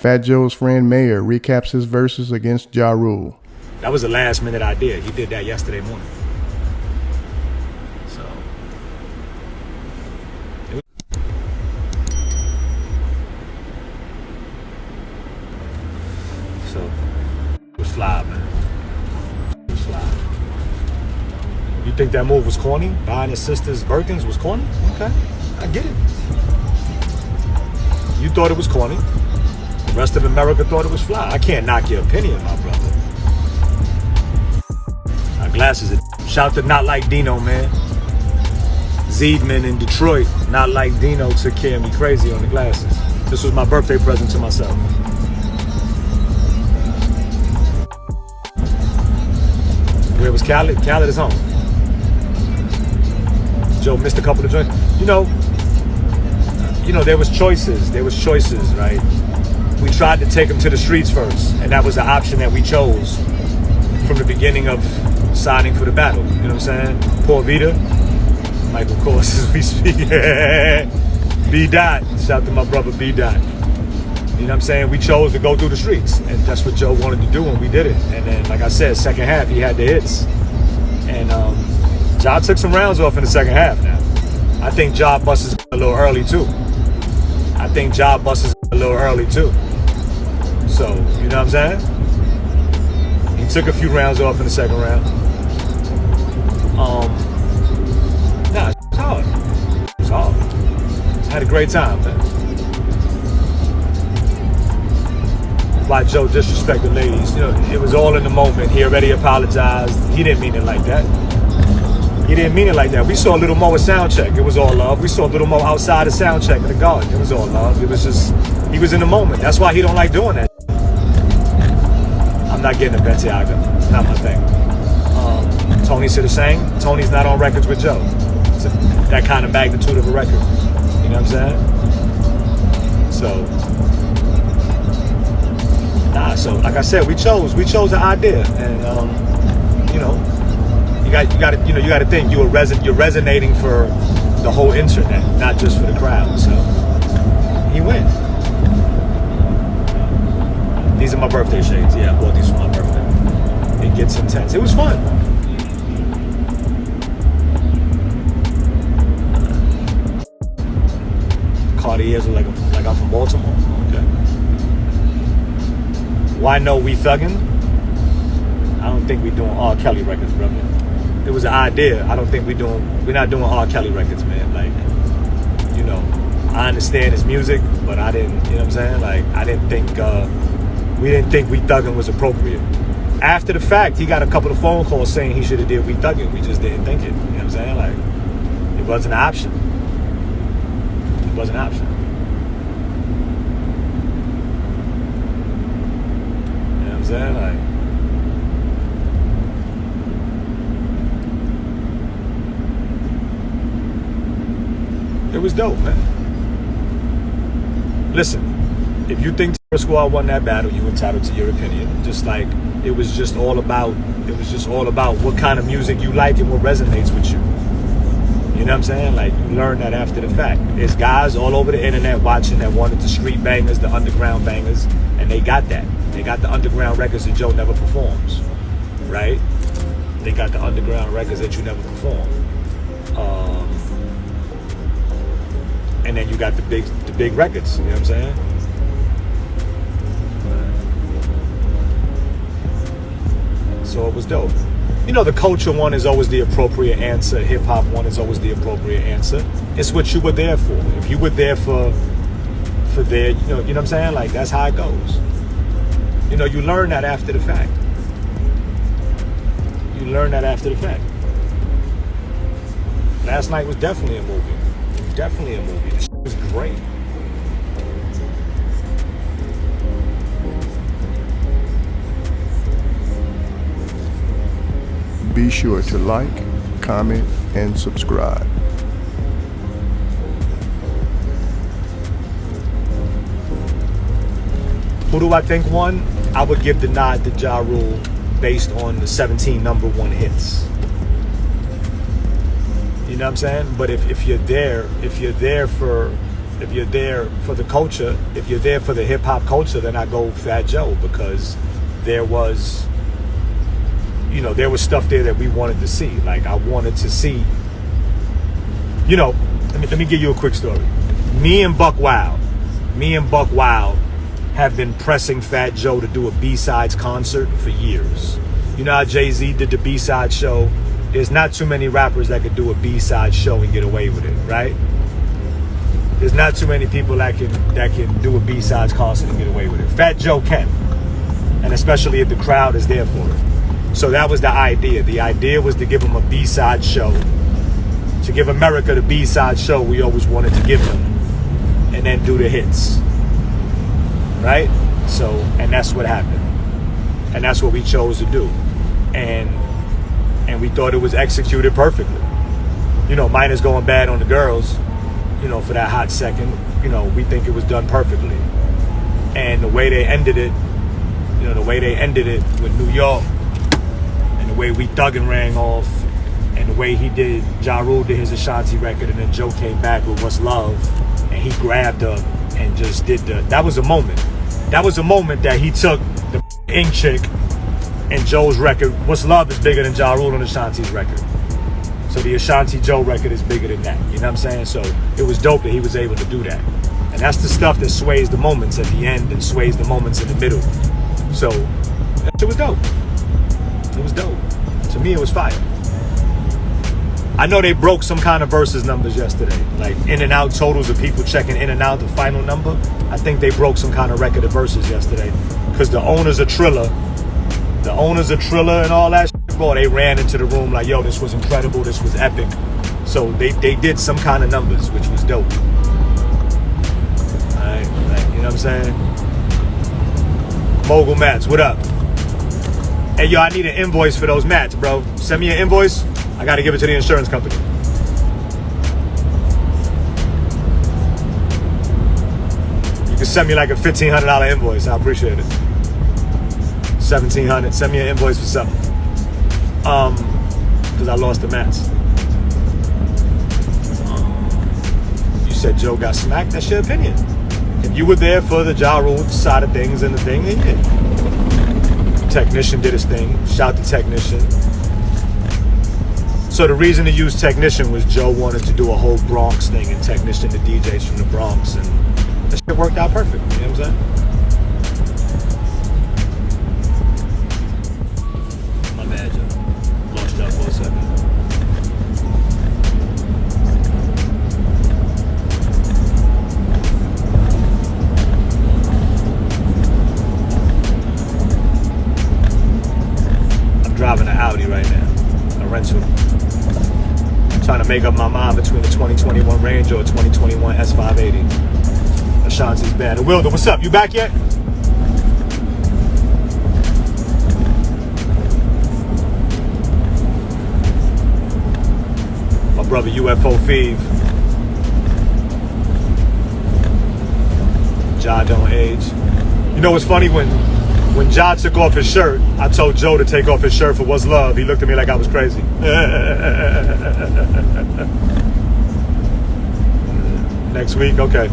Fat Joe's friend Mayor recaps his verses against Ja Rule. That was a last minute idea. He did that yesterday morning. So it was fly, man. It was fly. You think that move was corny? Buying his sister's Birkins was corny? Okay, I get it. You thought it was corny. The rest of America thought it was fly. I can't knock your opinion, my brother. My glasses are... Shout to Not Like Dino, man. Zeedman in Detroit, Not Like Dino, took care of me crazy on the glasses. This was my birthday present to myself. Where was Khaled? Khaled is home. Joe missed a couple of joints. You know, there was choices. There was choices, right? We tried to take him to the streets first, and that was the option that we chose from the beginning of signing for the battle. You know what I'm saying? Poor Vita. Michael Kors as we speak. B. Dot. Shout out to my brother B. Dot. You know what I'm saying? We chose to go through the streets, and that's what Joe wanted to do, and we did it. And then, like I said, second half, he had the hits. And Ja took some rounds off in the second half now. I think Ja busts a little early, too. So, you know what I'm saying? He took a few rounds off in the second round. Nah, it's hard. It's hard. I had a great time, man. Why Joe disrespected ladies. You know, it was all in the moment. He already apologized. He didn't mean it like that. We saw a little more at soundcheck. It was all love. We saw a little more outside of soundcheck in the garden. It was all love. It was just, he was in the moment. That's why he don't like doing that. I'm not getting a Balenciaga. It's not my thing. Tony said the same. Tony's not on records with Joe. It's that kind of magnitude of a record. You know what I'm saying? So, nah. So, like I said, we chose the idea, and you know. You got to think you're resonating for the whole internet, not just for the crowd. So he went. These are my birthday shades. Yeah, I bought these for my birthday. It gets intense. It was fun. Cartiers are like I'm from Baltimore. Okay. Why no we thuggin'? I don't think we doing R. Kelly records, brother. It was an idea. I don't think we're not doing R. Kelly records, man. Like, you know, I understand his music, but I didn't, you know what I'm saying? Like, I didn't think, we didn't think We Thuggin' was appropriate. After the fact, he got a couple of phone calls saying he should have did We Thuggin'. We just didn't think it, you know what I'm saying? Like, it wasn't an option. It wasn't an option. You know what I'm saying? Like, it was dope, man. Listen, if you think Terror Squad won that battle, you entitled to your opinion. Just like it was just all about what kind of music you like and what resonates with you. You know what I'm saying? Like, you learn that after the fact. There's guys all over the internet watching that wanted the street bangers, the underground bangers, and they got that. They got the underground records that Joe never performs, right? They got the underground records that you never perform. And then you got the big records, you know what I'm saying? So it was dope. You know, the culture one is always the appropriate answer. Hip hop one is always the appropriate answer. It's what you were there for. If you were there for their, you know what I'm saying? Like, that's how it goes. You know, you learn that after the fact. Last night was definitely a movie. Definitely a movie. This was great. Be sure to like, comment, and subscribe. Who do I think won? I would give the nod to Ja Rule based on the 17 number one hits. You know what I'm saying? But if you're there for if you're there for the culture, if you're there for the hip hop culture, then I go Fat Joe, because there was, you know, there was stuff there that we wanted to see. Like, I wanted to see, you know, let me give you a quick story. Me and Buck Wild have been pressing Fat Joe to do a B-sides concert for years. You know how Jay-Z did the B-side show? There's not too many rappers that could do a B-side show and get away with it, right? There's not too many people that can do a B-sides concert and get away with it. Fat Joe can, and especially if the crowd is there for it. So that was the idea. The idea was to give him a B-side show, to give America the B-side show we always wanted to give them, and then do the hits, right? So, and that's what happened, and that's what we chose to do, and we thought it was executed perfectly. You know, minus going bad on the girls, you know, for that hot second. You know, we think it was done perfectly, and the way they ended it, you know, the way they ended it with New York, and the way we Thuggin rang off, and the way he did, Ja Rule did his Ashanti record, and then Joe came back with What's Love, and he grabbed her and just did that was a moment. That was a moment that he took the Ink chick and Joe's record. What's Love is bigger than Ja Rule on Ashanti's record. So the Ashanti Joe record is bigger than that. You know what I'm saying? So it was dope that he was able to do that. And that's the stuff that sways the moments at the end and sways the moments in the middle. So it was dope. It was dope. To me, it was fire. I know they broke some kind of versus numbers yesterday, like in and out totals of people checking in and out the final number. I think they broke some kind of record of versus yesterday, because the owners of Triller and all that shit, boy, they ran into the room like, yo, this was incredible, this was epic. So they did some kind of numbers, which was dope. All right, like, you know what I'm saying? Mogul Mats, what up? Hey, yo, I need an invoice for those mats, bro. Send me an invoice. I got to give it to the insurance company. You can send me like a $1,500 invoice. I appreciate it. $1,700. Send me an invoice for something. Because I lost the mats. You said Joe got smacked. That's your opinion. If you were there for the Ja Rule side of things and the thing, then you did. Technician did his thing. Shout to Technician. So the reason to use Technician was Joe wanted to do a whole Bronx thing, and Technician the DJs from the Bronx, and that shit worked out perfect. You know what I'm saying? My bad, Joe. Lost y'all for a second. I'm driving an Audi right now, a rental. Trying to make up my mind between the 2021 Range or a 2021 S580. Ashanti's bad. Wilder, what's up? You back yet? My brother UFO Feeve. Ja don't age. You know what's funny? When Ja took off his shirt, I told Joe to take off his shirt for What's Love. He looked at me like I was crazy. Next week? Okay.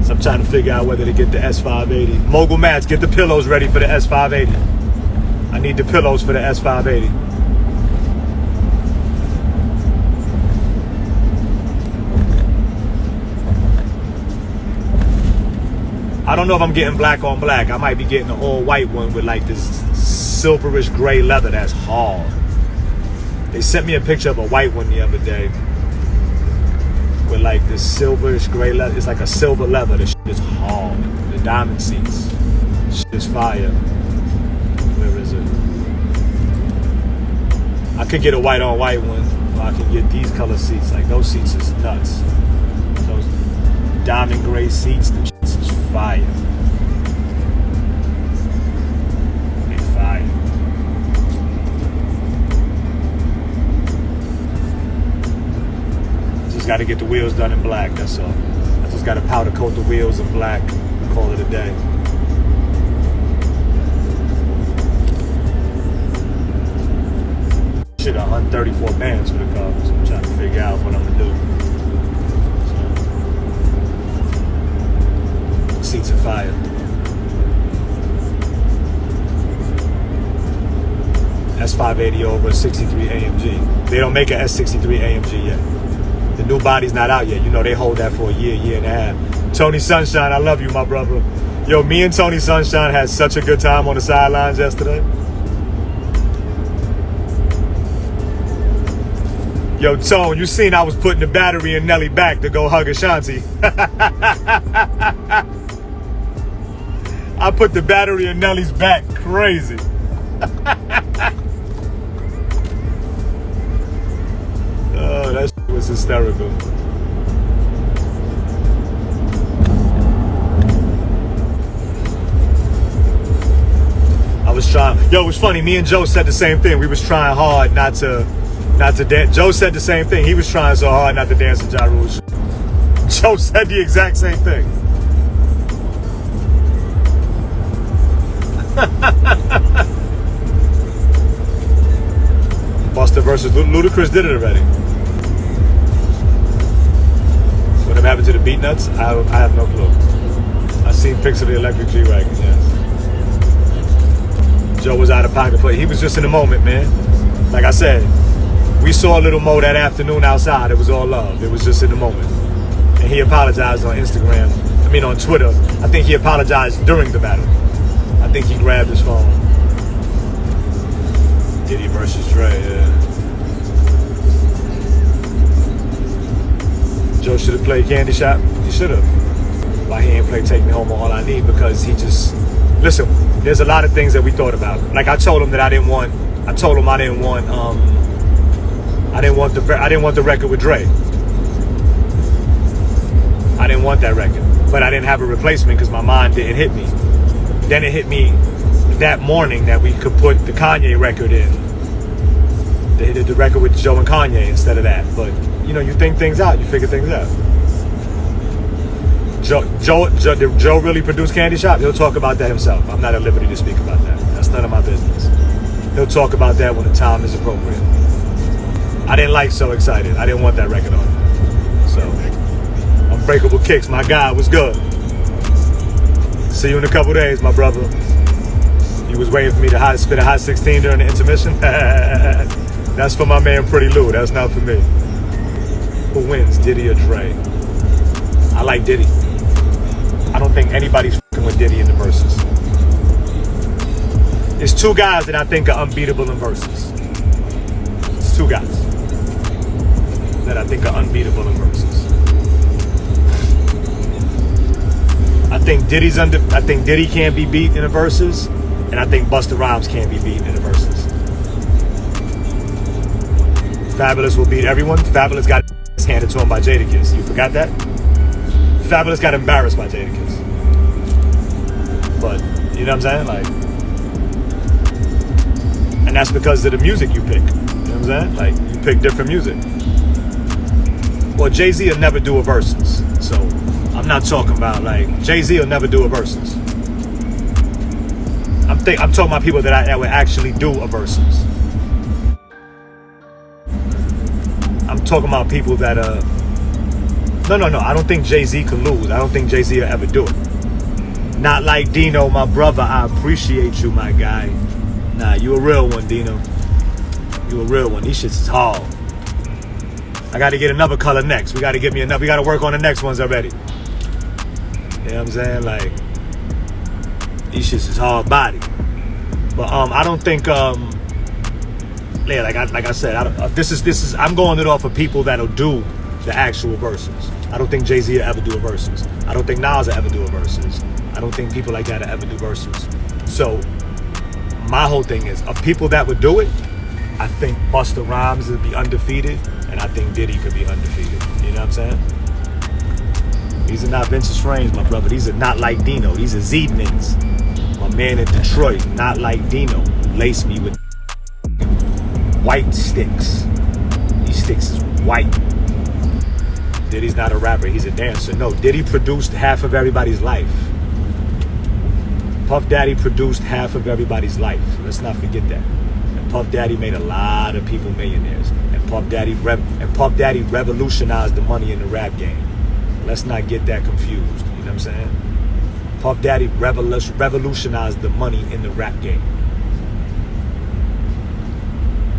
So I'm trying to figure out whether to get the S580. Mogul Mats, get the pillows ready for the S580. I need the pillows for the S580. I don't know if I'm getting black on black. I might be getting an all white one with like this silverish gray leather that's hard. They sent me a picture of a white one the other day with like this silverish gray leather. It's like a silver leather. This shit is hard. The diamond seats. This shit is fire. Where is it? I could get a white on white one, or I can get these color seats. Like those seats is nuts. Those diamond gray seats. The shit is fire. They fire. Just got to get the wheels done in black. That's all. I just got to powder coat the wheels in black. Call it a day. Shit, 134 bands for the car. So I'm trying to figure out what I'm gonna do. So, fire. S580 over 63 AMG. They don't make an S63 AMG yet. The new body's not out yet. You know, they hold that for a year and a half. Tony Sunshine, I love you, my brother. Yo, me and Tony Sunshine had such a good time on the sidelines yesterday. Yo, Tone, you seen I was putting the battery in Nelly back to go hug Ashanti. I put the battery in Nelly's back. Crazy. Oh, that shit was hysterical. I was trying. Yo, it was funny. Me and Joe said the same thing. We was trying hard not to dance. Joe said the same thing. He was trying so hard not to dance to Ja Rule's. Joe said the exact same thing. Busta versus Ludacris did it already. Whatever happened to the Beat Nuts? I have no clue. I seen pics of the electric G-Wagon, yes. Joe was out of pocket for it. He was just in the moment, man. Like I said, we saw Little Mo that afternoon outside. It was all love. It was just in the moment. And he apologized on Instagram. I mean, on Twitter. I think he apologized during the battle. I think he grabbed his phone. Diddy versus Dre, yeah. Joe should have played Candy Shop. He should have. Why he ain't play Take Me Home or All I Need? Because he just... Listen, there's a lot of things that we thought about. Like I told him that I didn't want the record with Dre. I didn't want that record. But I didn't have a replacement because my mind didn't hit me. Then it hit me that morning that we could put the Kanye record in. They did the record with Joe and Kanye instead of that. But, you know, you think things out. You figure things out. Did Joe really produce Candy Shop? He'll talk about that himself. I'm not at liberty to speak about that. That's none of my business. He'll talk about that when the time is appropriate. I didn't like So Excited. I didn't want that record on. So, Unbreakable Kicks, my guy, was good. See you in a couple days, my brother. You was waiting for me to spit a hot 16 during the intermission? That's for my man Pretty Lou. That's not for me. Who wins, Diddy or Dre? I like Diddy. I don't think anybody's fucking with Diddy in the verses. It's two guys that I think are unbeatable in verses. It's two guys that I think are unbeatable in verses. I think Diddy can't be beat in the verses, and I think Busta Rhymes can't be beaten in the verses. Fabulous will beat everyone. Fabulous got his handed to him by Jadakiss. You forgot that? Fabulous got embarrassed by Jadakiss. But, you know what I'm saying? Like, and that's because of the music you pick. You know what I'm saying? Like, you pick different music. Well, Jay-Z will never do a verses. So, I'm not talking about, like, Jay-Z will never do a verses. I'm talking about people that would actually do a verses. I'm talking about people that No. I don't think Jay-Z can lose. I don't think Jay-Z will ever do it. Not like Dino, my brother. I appreciate you, my guy. Nah, you a real one, Dino. You a real one. These shits is hard. I got to get another color next. We got to work on the next ones already. You know what I'm saying? Like, these shits is hard body. But I don't think yeah, like I said, I'm going it off of people that'll do the actual verses. I don't think Jay-Z will ever do a verses. I don't think Nas will ever do a verses. I don't think people like that will ever do verses. So my whole thing is, of people that would do it, I think Busta Rhymes would be undefeated, and I think Diddy could be undefeated. You know what I'm saying? These are not Vintage Frames, my brother. These are not like Dino. These are Zeedmans. My man in Detroit, not like Dino. Lace me with white sticks. These sticks is white. Diddy's not a rapper, he's a dancer. No, Diddy produced half of everybody's life. Puff Daddy produced half of everybody's life. Let's not forget that. And Puff Daddy made a lot of people millionaires. And Puff Daddy revolutionized the money in the rap game. Let's not get that confused. You know what I'm saying? Puff Daddy revolutionized the money in the rap game.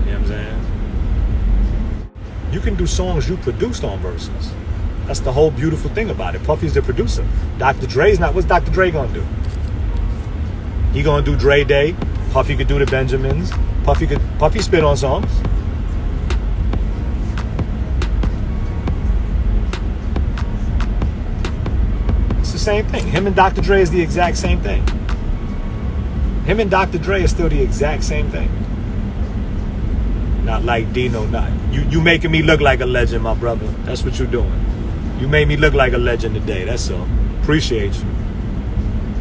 You know what I'm saying? You can do songs you produced on Verzuz. That's the whole beautiful thing about it. Puffy's the producer. Dr. Dre's not. What's Dr. Dre gonna do? He gonna do Dre Day. Puffy could do the Benjamins. Puffy spit on songs. It's the same thing. Him and Dr. Dre is the exact same thing. Him and Dr. Dre is still the exact same thing. Not like Dino, not. You making me look like a legend, my brother. That's what you're doing. You made me look like a legend today, that's all. Appreciate you.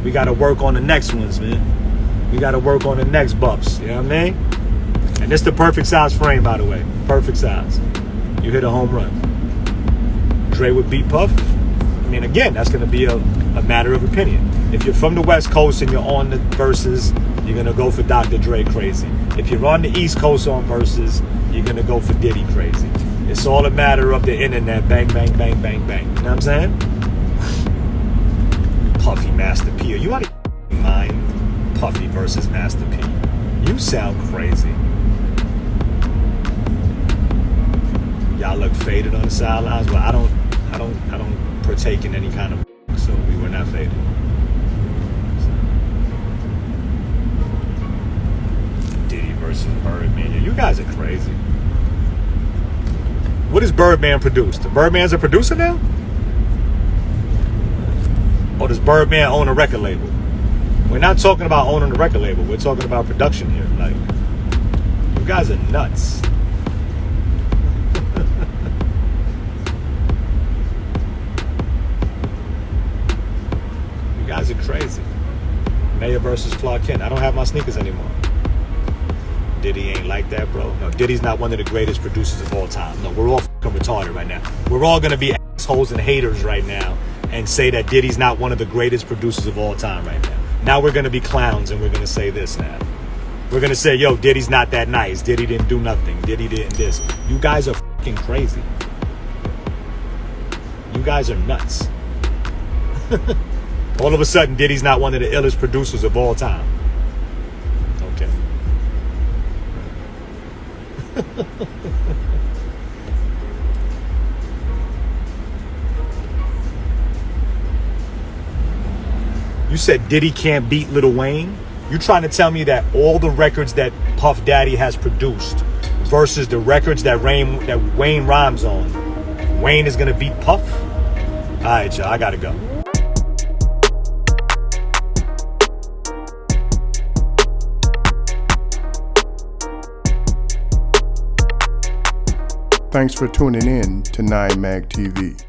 We gotta work on the next ones, man. We gotta work on the next buffs, you know what I mean? And this the perfect size frame, by the way. Perfect size. You hit a home run. Dre would beat Puff. I mean, again, that's gonna be a matter of opinion. If you're from the West Coast and you're on the Verzuz, you're gonna go for Dr. Dre crazy. If you're on the East Coast on Verzuz, you're gonna go for Diddy crazy. It's all a matter of the internet. Bang, bang, bang, bang, bang. You know what I'm saying? Puffy, Master P. Are you out of your mind? Puffy versus Master P. You sound crazy. Y'all look faded on the sidelines. Well, I don't partake in any kind of, so we were not faded. Diddy versus Birdman. You guys are crazy. What does Birdman produce? The Birdman's a producer now? Or does Birdman own a record label? We're not talking about owning a record label. We're talking about production here. Like, you guys are nuts. You guys are crazy. Mayor versus Clark Kent. I don't have my sneakers anymore. Diddy ain't like that, bro. No, Diddy's not one of the greatest producers of all time. No, we're all fucking retarded right now. We're all gonna be assholes and haters right now and say that Diddy's not one of the greatest producers of all time right now. Now we're gonna be clowns and we're gonna say this now. We're gonna say, yo, Diddy's not that nice. Diddy didn't do nothing. Diddy didn't this. You guys are fucking crazy. You guys are nuts. All of a sudden, Diddy's not one of the illest producers of all time. Okay. You said Diddy can't beat Lil Wayne? You trying to tell me that all the records that Puff Daddy has produced versus the records that Wayne rhymes on, Wayne is gonna beat Puff? All right, y'all, I gotta go. Thanks for tuning in to 9 Mag TV.